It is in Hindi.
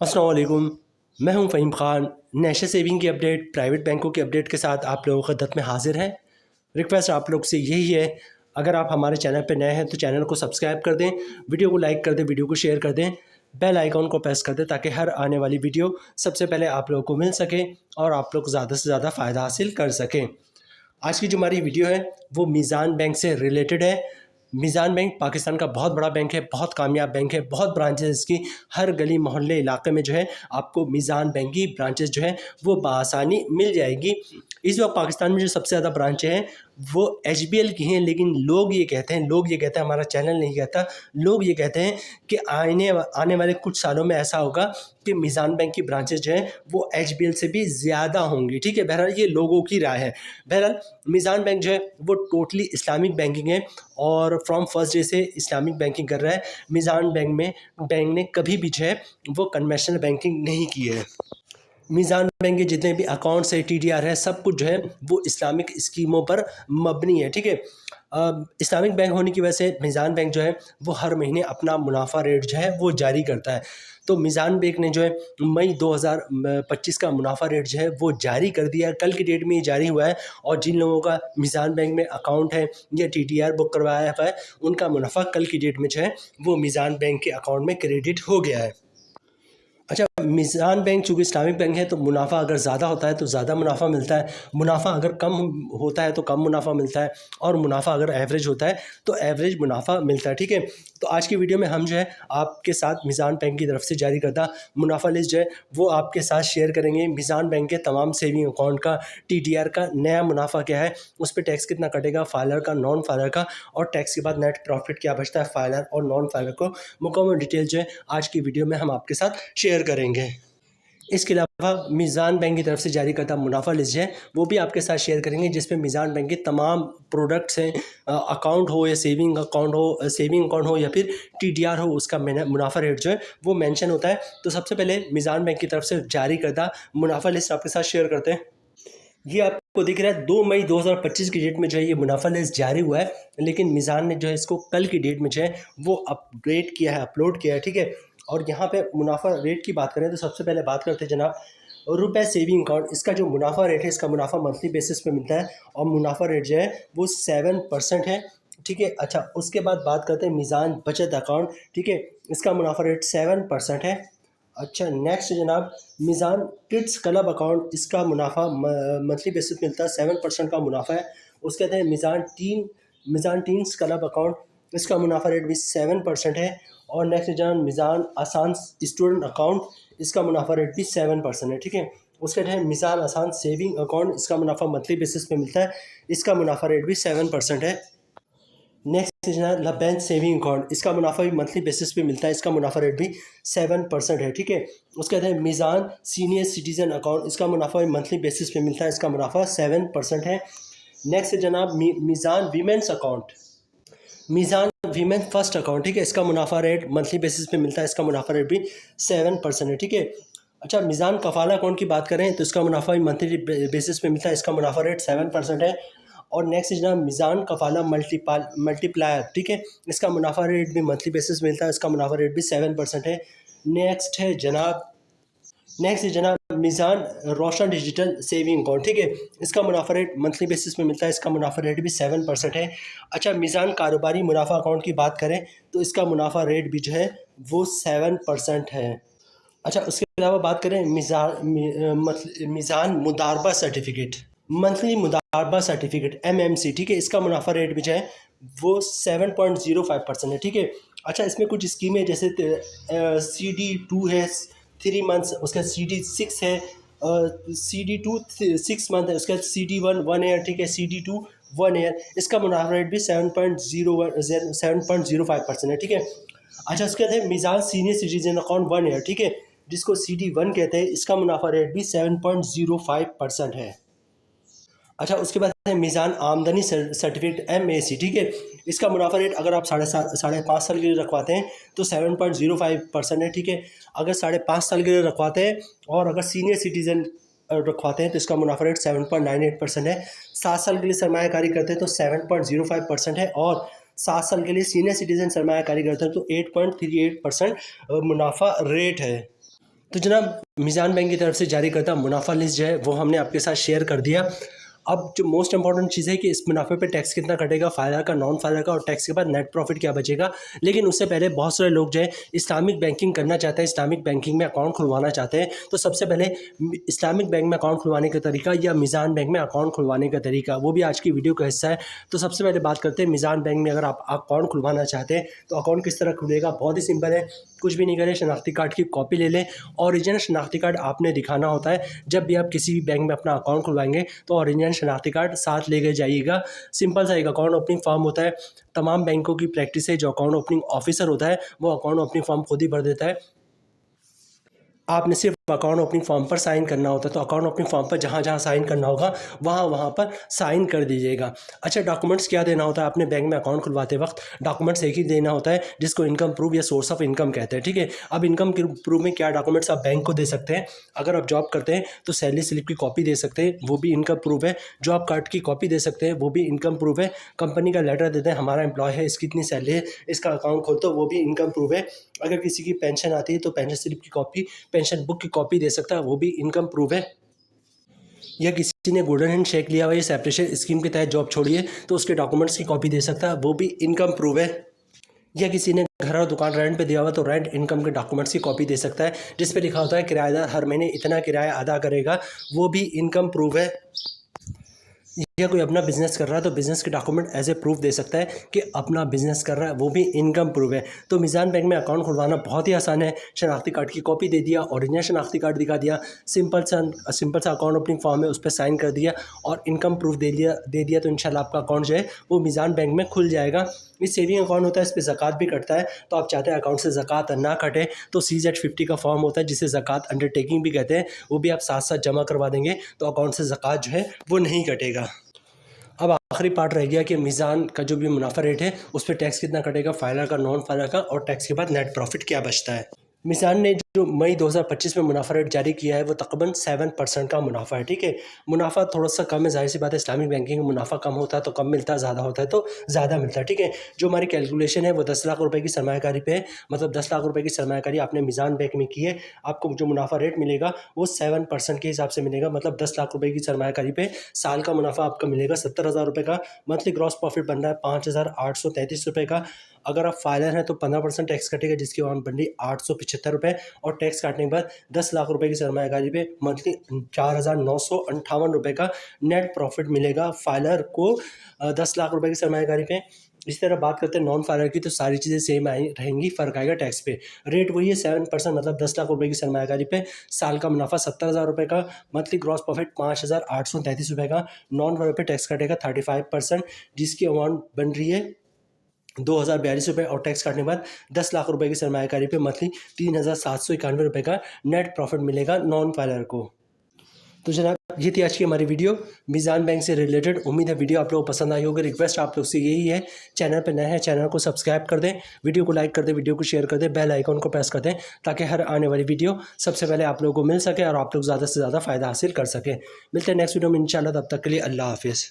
अस्सलाम वालेकुम। मैं हूं फ़हीम ख़ान। नेशनल सेविंग की अपडेट, प्राइवेट बैंकों की अपडेट के साथ आप लोगों की खिदमत में हाज़िर हैं। रिक्वेस्ट आप लोग से यही है, अगर आप हमारे चैनल पर नए हैं तो चैनल को सब्सक्राइब कर दें, वीडियो को लाइक कर दें, वीडियो को शेयर कर दें, बेल आइकॉन को प्रेस कर दें ताकि हर आने वाली वीडियो सबसे पहले आप लोगों को मिल सके और आप लोग ज़्यादा से ज़्यादा फ़ायदा हासिल कर सकें। आज की जो हमारी वीडियो है वो मीज़ान बैंक से रिलेटेड है। मीज़ान बैंक पाकिस्तान का बहुत बड़ा बैंक है, बहुत कामयाब बैंक है, बहुत ब्रांचेस इसकी हर गली मोहल्ले इलाके में जो है आपको मीज़ान बैंक की ब्रांचेस जो है वो बआसानी मिल जाएगी। इस वक्त पाकिस्तान में जो सबसे ज़्यादा ब्रांचें हैं वो HBL की हैं, लेकिन लोग ये कहते हैं, हमारा चैनल नहीं कहता, लोग ये कहते हैं कि आने वाले कुछ सालों में ऐसा होगा कि मीज़ान बैंक की ब्रांचेस जो हैं वो HBL से भी ज़्यादा होंगी। ठीक है, बहरहाल ये लोगों की राय है। बहरहाल मीज़ान बैंक जो है वो टोटली इस्लामिक बैंकिंग है और फ्रॉम फर्स्ट डे से इस्लामिक बैंकिंग कर रहा है। मीज़ान बैंक ने कभी भी जो है वो कन्वेंशनल बैंकिंग नहीं की है। मीज़ान बैंक के जितने भी अकाउंट्स है, TDR है, सब कुछ जो है वो इस्लामिक स्कीमों पर मबनी है। ठीक है, इस्लामिक बैंक होने की वजह से मीज़ान बैंक जो है वो हर महीने अपना मुनाफा रेट जो है वो जारी करता है। तो मीज़ान बैंक ने जो है मई 2025 का मुनाफा रेट जो है वो जारी कर दिया है, कल की डेट में ये जारी हुआ है। और जिन लोगों का मीज़ान बैंक में अकाउंट है या TDR बुक करवाया हुआ है, उनका मुनाफा कल की डेट में जो है वो मीज़ान बैंक के अकाउंट में क्रेडिट हो गया है। अच्छा, मीज़ान बैंक चूँकि इस्लामिक बैंक है तो मुनाफा अगर ज़्यादा होता है तो ज़्यादा मुनाफा मिलता है, मुनाफा अगर कम होता है तो कम मुनाफा मिलता है, और मुनाफा अगर एवरेज होता है तो एवरेज मुनाफा मिलता है। ठीक है, तो आज की वीडियो में हम जो है आपके साथ मीज़ान बैंक की तरफ से जारी करदा मुनाफा लिस्ट जो है वो आपके साथ शेयर करेंगे। मीज़ान बैंक के तमाम सेविंग अकाउंट का TDR का नया मुनाफा क्या है, उस पर टैक्स कितना कटेगा, फाइलर का, नॉन फाइलर का, और टैक्स के बाद नेट प्रॉफिट क्या बचता है फाइलर और नॉन फाइलर को, मुकम्मल डिटेल जो है आज की वीडियो में हम आपके साथ शेयर करेंगे। इसके अलावा मीज़ान बैंक की तरफ से जारी करदा मुनाफा लिस्ट है वो भी आपके साथ शेयर करेंगे, जिसमें मीज़ान बैंक के तमाम प्रोडक्ट्स हैं, अकाउंट हो या सेविंग अकाउंट हो या फिर TDR हो, उसका मुनाफा रेट जो है वो मेंशन होता है। तो सबसे पहले मीज़ान बैंक की तरफ से जारी करदा मुनाफा लिस्ट आपके साथ शेयर करते हैं। ये आपको दिख रहा है 2 मई 2025 की डेट में जो है ये मुनाफा लिस्ट जारी हुआ है, लेकिन मीज़ान ने जो है इसको कल की डेट में जो है वो अपडेट किया है, अपलोड किया है। ठीक है, और यहाँ पे मुनाफा रेट की बात करें तो सबसे पहले बात करते हैं जनाब रुपए सेविंग अकाउंट। इसका जो मुनाफा रेट है, इसका मुनाफा मंथली बेसिस पे मिलता है और मुनाफा रेट जो है वो 7% है। ठीक है, अच्छा उसके बाद बात करते हैं मीज़ान बचत अकाउंट। ठीक है, इसका मुनाफा रेट 7% है। अच्छा नेक्स्ट जनाब मीज़ान किड्स क्लब अकाउंट, इसका मुनाफा मंथली बेसिस मिलता है, 7% का मुनाफा है। उसके बाद है मीज़ान टीन्स क्लब अकाउंट, इसका मुनाफा रेट भी 7% है। और नेक्स्ट जनाब मीज़ान आसान स्टूडेंट अकाउंट, इसका मुनाफा रेट भी 7% है। ठीक है, उसके बाद है मीज़ान आसान सेविंग अकाउंट, इसका मुनाफा मंथली बेसिस पे मिलता है, इसका मुनाफा रेट भी 7% है। नेक्स्ट है जना बैंक सेविंग अकाउंट, इसका मुनाफा भी मंथली बेसिस पे मिलता है, इसका मुनाफा रेट भी 7% है। ठीक है, उसके बाद है मीज़ान सीनियर सिटीज़न अकाउंट, इसका मुनाफा भी मंथली बेसिस पे मिलता है, इसका मुनाफा 7% है। नेक्स्ट है जनाब Meezan women's account, Meezan women first account. ठीक है, इसका मुनाफा रेट मंथली बेसिस पे मिलता है, इसका मुनाफा रेट भी 7% है। ठीक है, अच्छा मीज़ान कफ़ाला अकाउंट की बात करें तो इसका मुनाफा भी मंथली बेसिस पे मिलता है, इसका मुनाफा रेट 7% है। और नेक्स्ट जनाब मीज़ान कफ़ाला मल्टीप्लायर। ठीक है, इसका मुनाफा रेट भी मंथली बेसिस मिलता है, इसका मुनाफा रेट भी 7% है। नेक्स्ट है जनाब मीज़ान रोशन डिजिटल सेविंग अकाउंट। ठीक है, इसका मुनाफा रेट मंथली बेसिस पे मिलता है, इसका मुनाफा रेट भी 7% है। अच्छा मीज़ान कारोबारी मुनाफा अकाउंट की बात करें तो इसका मुनाफा रेट भी जो है वो 7% है। अच्छा उसके अलावा बात करें मीज़ान मुदारबा सर्टिफिकेट, मंथली मुदारबा सर्टिफिकेट MMC। ठीक है, इसका मुनाफा रेट भी जो है वो 7.05% है। ठीक है, अच्छा इसमें कुछ स्कीमें जैसे CD2 है 3 मंथ्स, उसका CD6 है CD2 6 मंथ है, उसका CD1 1 ईयर। ठीक है, CD2 1 ईयर, इसका मुनाफा रेट भी 7.05% है। ठीक है, अच्छा उसके बाद है मीज़ान सीनियर सिटीजन अकाउंट 1 ईयर। ठीक है, जिसको CD1 कहते हैं, इसका मुनाफा रेट भी 7.05% है। अच्छा उसके बाद है मीज़ान आमदनी सर्टिफिकेट MAC। ठीक है, इसका मुनाफा रेट अगर आप 5.5 साल के लिए रखवाते हैं तो 7.05% है। ठीक है, अगर 5.5 साल के लिए रखवाते हैं और अगर सीनियर सिटीजन रखवाते हैं तो इसका मुनाफा रेट 7.98% है। 7 साल के लिए सरमायाकारी करते हैं तो 7.05% है, और 7 साल के लिए सीनियर सिटीजन सरमायाकारी करते हैं तो 8.38% मुनाफा रेट है। तो जनाब मीज़ान बैंक की तरफ से जारी करता मुनाफा लिस्ट जो है वो हमने आपके साथ शेयर कर दिया। अब जो मोस्ट इंपॉर्टेंट चीज़ है कि इस मुनाफे पे टैक्स कितना कटेगा, फ़ायदा का, नॉन फ़ायदा का, और टैक्स के बाद नेट प्रॉफिट क्या बचेगा। लेकिन उससे पहले बहुत सारे लोग जो है इस्लामिक बैंकिंग करना चाहते हैं, इस्लामिक बैंकिंग में अकाउंट खुलवाना चाहते हैं। तो सबसे पहले इस्लामिक बैंक में अकाउंट खुलवाने का तरीका या मीज़ान बैंक में अकाउंट खुलवाने का तरीका, वो भी आज की वीडियो का हिस्सा है। तो सबसे पहले बात करते हैं मीज़ान बैंक में अगर आप अकाउंट खुलवाना चाहते हैं तो अकाउंट किस तरह खुलेगा। बहुत ही सिंपल है, कुछ भी नहीं करें, शनाख्ती कार्ड की कॉपी ले लें। ओरिजिनल शनाख्ती कार्ड आपने दिखाना होता है जब भी आप किसी भी बैंक में अपना अकाउंट खुलवाएंगे, तो ओरिजिनल शनाख्ती कार्ड साथ लेके जाइएगा। सिंपल सा एक अकाउंट ओपनिंग फॉर्म होता है, तमाम बैंकों की प्रैक्टिस है, जो अकाउंट ओपनिंग ऑफिसर होता है वो अकाउंट ओपनिंग फॉर्म खुद ही भर देता है। आपने सिर्फ अकाउंट ओपनिंग फॉर्म पर साइन करना होता है। तो अकाउंट ओपनिंग फॉर्म पर जहाँ जहाँ साइन करना होगा वहाँ पर साइन कर दीजिएगा। अच्छा, डॉक्यूमेंट्स क्या देना होता है आपने बैंक में अकाउंट खुलवाते वक्त? डॉक्यूमेंट्स एक ही देना होता है जिसको इनकम प्रूफ या सोर्स ऑफ इनकम कहते हैं, ठीक है। अब इनकम के प्रूफ में क्या डॉक्यूमेंट्स आप बैंक को दे सकते हैं? अगर आप जॉब करते हैं तो सैलरी स्लिप की कॉपी दे सकते हैं, वो भी इनकम प्रूफ है। जॉब कार्ड की कॉपी दे सकते हैं, वो भी इनकम प्रूफ है। कंपनी का लेटर देते हैं, हमारा एम्प्लॉय है, इसकी इतनी सैलरी है, इसका अकाउंट खोलते हो, वो भी इनकम प्रूफ है। अगर किसी की पेंशन आती है तो पेंशन स्लिप की कॉपी, पेंशन बुक की कॉपी दे सकता है, वो भी इनकम प्रूफ है। या किसी ने गोल्डन हैंड शेक लिया हुआ है, सेपरेशन स्कीम के तहत जॉब छोड़ी है, तो उसके डॉक्यूमेंट्स की कॉपी दे सकता है, वो भी इनकम प्रूफ है। या किसी ने घर और दुकान रेंट पे दिया हुआ तो रेंट इनकम के डॉक्यूमेंट्स की कॉपी दे सकता है, जिस पे लिखा होता है किराएदार हर महीने इतना किराया अदा करेगा, वो भी इनकम प्रूफ है। या कोई अपना बिजनेस कर रहा है तो बिजनेस के डॉक्यूमेंट एज ए प्रूफ दे सकता है कि अपना बिजनेस कर रहा है, वो भी इनकम प्रूफ है। तो मीज़ान बैंक में अकाउंट खुलवाना बहुत ही आसान है। शनाख्ती कार्ड की कॉपी दे दिया, ओरिजिनल शनाख्ती कार्ड दिखा दिया, सिंपल सा अकाउंट ओपनिंग फॉर्म है उस पर साइन कर दिया और इनकम प्रूफ दे दिया तो इंशाल्लाह आपका अकाउंट जो है वो मीज़ान बैंक में खुल जाएगा। ये सेविंग अकाउंट होता है, इस पर ज़कात भी कटता है। तो आप चाहते हैं अकाउंट से ज़कात ना कटे तो CZ50 का फॉर्म होता है जिसे ज़कात अंडरटेकिंग भी कहते हैं, वो भी आप साथ साथ जमा करवा देंगे तो अकाउंट से ज़कात जो है वो नहीं कटेगा। अब आखिरी पार्ट रह गया कि मीज़ान का जो भी मुनाफा रेट है उस पर टैक्स कितना कटेगा, फ़ायदा का, नॉन फ़ायदा का, और टैक्स के बाद नेट प्रॉफिट क्या बचता है। मीज़ान ने जो मई 2025 में मुनाफा रेट जारी किया है वो तकरीबन 7% का मुनाफा है, ठीक है। मुनाफा थोड़ा सा कम है, जाहिर सी बात है, इस्लामिक बैंकिंग में मुनाफा कम होता है तो कम मिलता है, ज़्यादा होता है तो ज़्यादा मिलता है, ठीक है। जो हमारी कैलकुलेशन है वो 10 लाख रुपए की सरमायाकारी पे है, मतलब 10 लाख रुपए की सरमायाकारी आपने मीज़ान बैंक में की है, आपको जो मुनाफा रेट मिलेगा वो 7% के हिसाब से मिलेगा। मतलब 10 लाख रुपए की सरमायाकारी पे साल का मुनाफा आपका मिलेगा 70,000 रुपये का। मंथली ग्रॉस प्रॉफिट बन रहा है 5,833 रुपये का। अगर आप फाइलर हैं तो 15% टैक्स कटेगा, जिसकी अमाउंट बन रही 875 रुपये, और टैक्स काटने के बाद 10 लाख रुपए की सरमायाकारी पे मंथली 4,958 रुपये का नेट प्रॉफिट मिलेगा फाइलर को 10 लाख रुपए की सरमायाकारी पे। इस तरह बात करते हैं नॉन फाइलर की तो सारी चीज़ें सेम रहेंगी, फ़र्क आएगा टैक्स पे। रेट वही है 7%, मतलब 10 लाख रुपए की सरमायाकारी पे साल का मुनाफा 70,000 रुपये का, मंथली ग्रॉस प्रॉफिट 5,833 रुपये का, नॉन फाइलर पे टैक्स कटेगा 35%, जिसकी अमाउंट बन रही है 2,042 रुपये, और टैक्स काटने के बाद 10 लाख रुपए की सरमायाकारी पे मंथली 3,791 रुपये का नेट प्रॉफिट मिलेगा नॉन फाइलर को। तो जनाब ये थी आज की हमारी वीडियो मीज़ान बैंक से रिलेटेड। उम्मीद है वीडियो आप लोगों को पसंद आई होगी। रिक्वेस्ट आप लोग से यही है, चैनल पर नए हैं चैनल को सब्सक्राइब कर दें, वीडियो को लाइक कर दें, वीडियो को शेयर कर दें, बेल आइकन को प्रेस कर दें ताकि हर आने वाली वीडियो सबसे पहले आप लोगों को मिल सके और आप लोग ज़्यादा से ज़्यादा फ़ायदा हासिल कर सकें। मिलते हैं नेक्स्ट वीडियो में इंशाल्लाह, तब तक के लिए अल्लाह हाफिज़।